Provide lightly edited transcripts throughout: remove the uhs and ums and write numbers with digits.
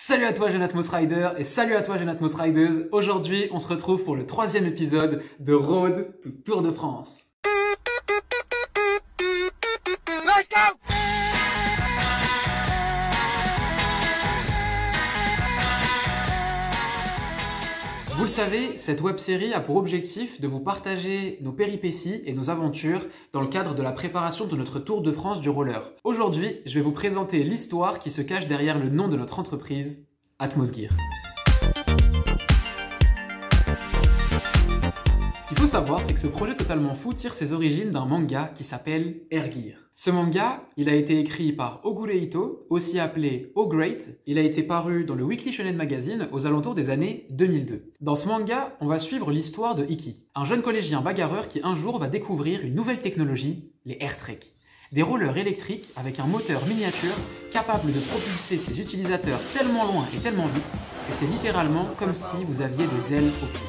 Salut à toi jeune Atmos Rider et salut à toi jeune Atmos Riders. Aujourd'hui on se retrouve pour le 3e épisode de Road to Tour de France. Let's go! Vous le savez, cette web-série a pour objectif de vous partager nos péripéties et nos aventures dans le cadre de la préparation de notre Tour de France du roller. Aujourd'hui, je vais vous présenter l'histoire qui se cache derrière le nom de notre entreprise, Atmos Gear. Ce qu'il faut savoir, c'est que ce projet totalement fou tire ses origines d'un manga qui s'appelle Air Gear. Ce manga, il a été écrit par Ogure Ito, aussi appelé O-Great. Il a été paru dans le Weekly Shonen Magazine aux alentours des années 2002. Dans ce manga, on va suivre l'histoire de Iki, un jeune collégien bagarreur qui un jour va découvrir une nouvelle technologie, les AirTrek. Des rollers électriques avec un moteur miniature capable de propulser ses utilisateurs tellement loin et tellement vite que c'est littéralement comme si vous aviez des ailes au pied.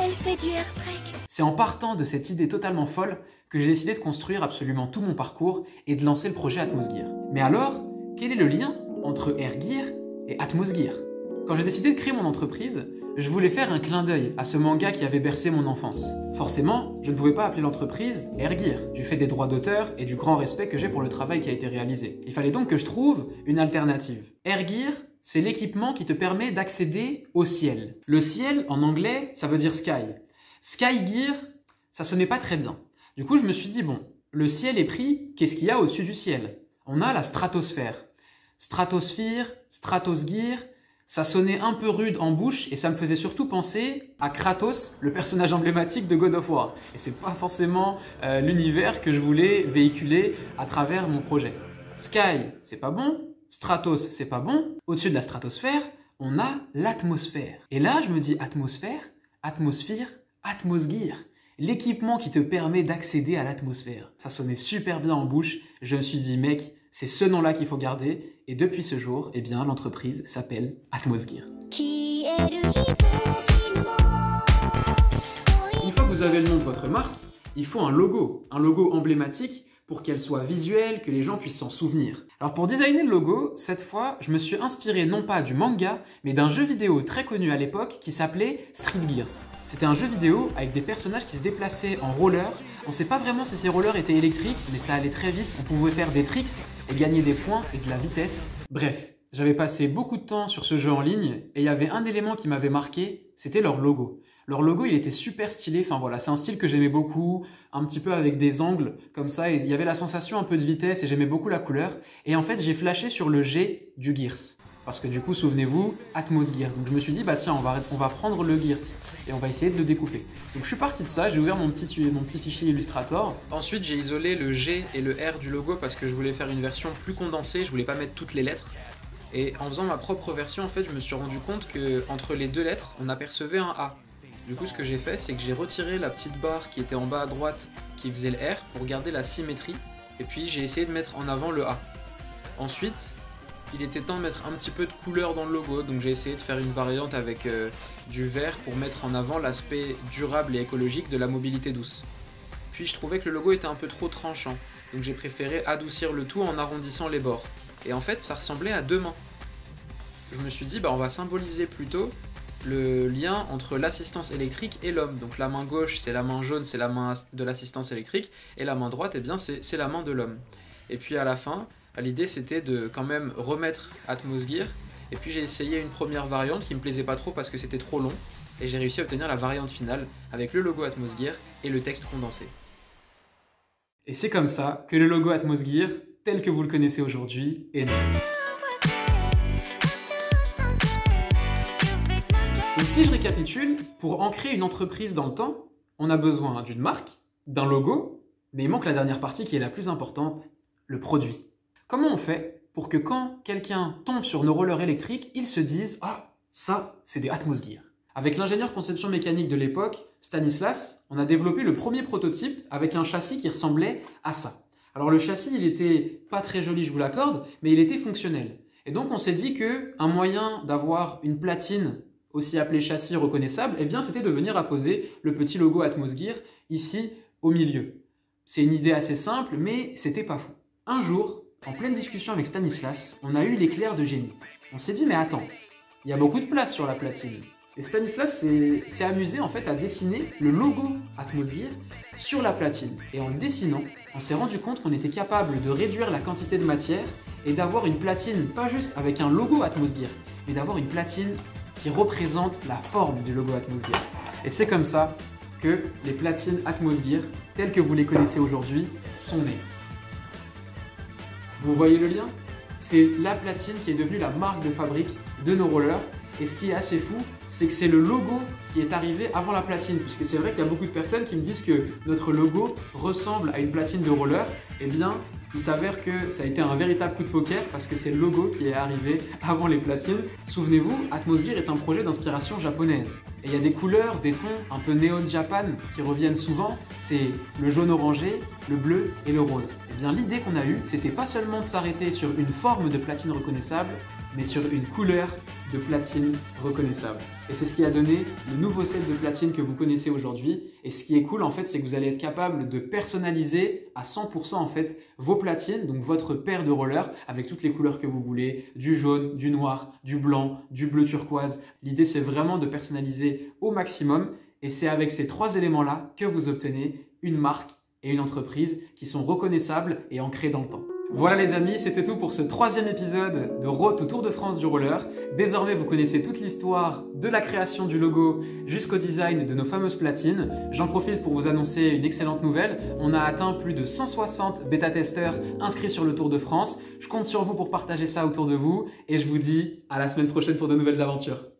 Elle fait du AirTrek. C'est en partant de cette idée totalement folle que j'ai décidé de construire absolument tout mon parcours et de lancer le projet Atmos Gear. Mais alors, quel est le lien entre Air Gear et Atmos Gear? Quand j'ai décidé de créer mon entreprise, je voulais faire un clin d'œil à ce manga qui avait bercé mon enfance. Forcément, je ne pouvais pas appeler l'entreprise Air Gear, du fait des droits d'auteur et du grand respect que j'ai pour le travail qui a été réalisé. Il fallait donc que je trouve une alternative. Air Gear, c'est l'équipement qui te permet d'accéder au ciel. Le ciel, en anglais, ça veut dire sky. Sky Gear, ça sonnait pas très bien. Du coup, je me suis dit, bon, le ciel est pris, qu'est-ce qu'il y a au-dessus du ciel? On a la stratosphère. Stratosphère, Stratosgear, ça sonnait un peu rude en bouche et ça me faisait surtout penser à Kratos, le personnage emblématique de God of War. Et c'est pas forcément l'univers que je voulais véhiculer à travers mon projet. Sky, c'est pas bon. Stratos, c'est pas bon. Au-dessus de la stratosphère, on a l'atmosphère. Et là, je me dis atmosphère, atmosphère, Atmos Gear. L'équipement qui te permet d'accéder à l'atmosphère. Ça sonnait super bien en bouche. Je me suis dit, mec, c'est ce nom-là qu'il faut garder. Et depuis ce jour, eh bien, l'entreprise s'appelle Atmos Gear. Une fois que vous avez le nom de votre marque, il faut un logo emblématique pour qu'elle soit visuelle, que les gens puissent s'en souvenir. Alors pour designer le logo, cette fois, je me suis inspiré non pas du manga, mais d'un jeu vidéo très connu à l'époque qui s'appelait Street Gears. C'était un jeu vidéo avec des personnages qui se déplaçaient en roller. On ne sait pas vraiment si ces rollers étaient électriques, mais ça allait très vite. On pouvait faire des tricks et gagner des points et de la vitesse. Bref, j'avais passé beaucoup de temps sur ce jeu en ligne et il y avait un élément qui m'avait marqué, c'était leur logo. Leur logo, il était super stylé, enfin voilà, c'est un style que j'aimais beaucoup, un petit peu avec des angles comme ça, et il y avait la sensation un peu de vitesse et j'aimais beaucoup la couleur. Et en fait, j'ai flashé sur le G du Gears. Parce que du coup, souvenez-vous, Atmos Gear. Donc je me suis dit, bah tiens, on va prendre le Gears et on va essayer de le découper. Donc je suis parti de ça, j'ai ouvert mon petit fichier Illustrator. Ensuite, j'ai isolé le G et le R du logo parce que je voulais faire une version plus condensée, je voulais pas mettre toutes les lettres. Et en faisant ma propre version, en fait, je me suis rendu compte que entre les deux lettres, on apercevait un A. Du coup, ce que j'ai fait, c'est que j'ai retiré la petite barre qui était en bas à droite, qui faisait le R, pour garder la symétrie. Et puis, j'ai essayé de mettre en avant le A. Ensuite, il était temps de mettre un petit peu de couleur dans le logo, donc j'ai essayé de faire une variante avec du vert pour mettre en avant l'aspect durable et écologique de la mobilité douce. Puis, je trouvais que le logo était un peu trop tranchant, donc j'ai préféré adoucir le tout en arrondissant les bords. Et en fait, ça ressemblait à deux mains. Je me suis dit, bah, on va symboliser plutôt le lien entre l'assistance électrique et l'homme. Donc la main gauche, c'est la main jaune, c'est la main de l'assistance électrique, et la main droite, eh bien, c'est la main de l'homme. Et puis à la fin, l'idée c'était de quand même remettre Atmos Gear, et puis j'ai essayé une première variante qui me plaisait pas trop parce que c'était trop long, et j'ai réussi à obtenir la variante finale avec le logo Atmos Gear et le texte condensé. Et c'est comme ça que le logo Atmos Gear, tel que vous le connaissez aujourd'hui, est né. Et si je récapitule, pour ancrer une entreprise dans le temps, on a besoin d'une marque, d'un logo, mais il manque la dernière partie qui est la plus importante, le produit. Comment on fait pour que quand quelqu'un tombe sur nos rollers électriques, il se dise « Ah, ça, c'est des Atmos Gear ». Avec l'ingénieur conception mécanique de l'époque, Stanislas, on a développé le premier prototype avec un châssis qui ressemblait à ça. Alors le châssis, il était pas très joli, je vous l'accorde, mais il était fonctionnel. Et donc on s'est dit qu'un moyen d'avoir une platine aussi appelé châssis reconnaissable, eh bien c'était de venir apposer le petit logo Atmos Gear ici au milieu. C'est une idée assez simple, mais c'était pas fou. Un jour, en pleine discussion avec Stanislas, on a eu l'éclair de génie. On s'est dit mais attends, il y a beaucoup de place sur la platine. Et Stanislas s'est amusé en fait à dessiner le logo Atmosgear sur la platine. Et en le dessinant, on s'est rendu compte qu'on était capable de réduire la quantité de matière et d'avoir une platine, pas juste avec un logo Atmosgear, mais d'avoir une platine qui représente la forme du logo Atmosgear. Et c'est comme ça que les platines Atmosgear, telles que vous les connaissez aujourd'hui, sont nées. Vous voyez le lien? C'est la platine qui est devenue la marque de fabrique de nos rollers. Et ce qui est assez fou, c'est que c'est le logo qui est arrivé avant la platine. Puisque c'est vrai qu'il y a beaucoup de personnes qui me disent que notre logo ressemble à une platine de roller. Eh bien, il s'avère que ça a été un véritable coup de poker parce que c'est le logo qui est arrivé avant les platines. Souvenez-vous, Atmosgear est un projet d'inspiration japonaise. Et il y a des couleurs, des tons un peu Neon Japan qui reviennent souvent. C'est le jaune orangé, le bleu et le rose. Eh bien, l'idée qu'on a eue, c'était pas seulement de s'arrêter sur une forme de platine reconnaissable, mais sur une couleur de platine reconnaissable. Et c'est ce qui a donné le nouveau set de platine que vous connaissez aujourd'hui. Et ce qui est cool en fait, c'est que vous allez être capable de personnaliser à 100% en fait vos platines, donc votre paire de rollers avec toutes les couleurs que vous voulez, du jaune, du noir, du blanc, du bleu turquoise. L'idée c'est vraiment de personnaliser au maximum et c'est avec ces trois éléments-là que vous obtenez une marque et une entreprise qui sont reconnaissables et ancrées dans le temps. Voilà les amis, c'était tout pour ce 3e épisode de Road to Tour de France du roller. Désormais, vous connaissez toute l'histoire de la création du logo jusqu'au design de nos fameuses platines. J'en profite pour vous annoncer une excellente nouvelle. On a atteint plus de 160 bêta-testeurs inscrits sur le Tour de France. Je compte sur vous pour partager ça autour de vous et je vous dis à la semaine prochaine pour de nouvelles aventures.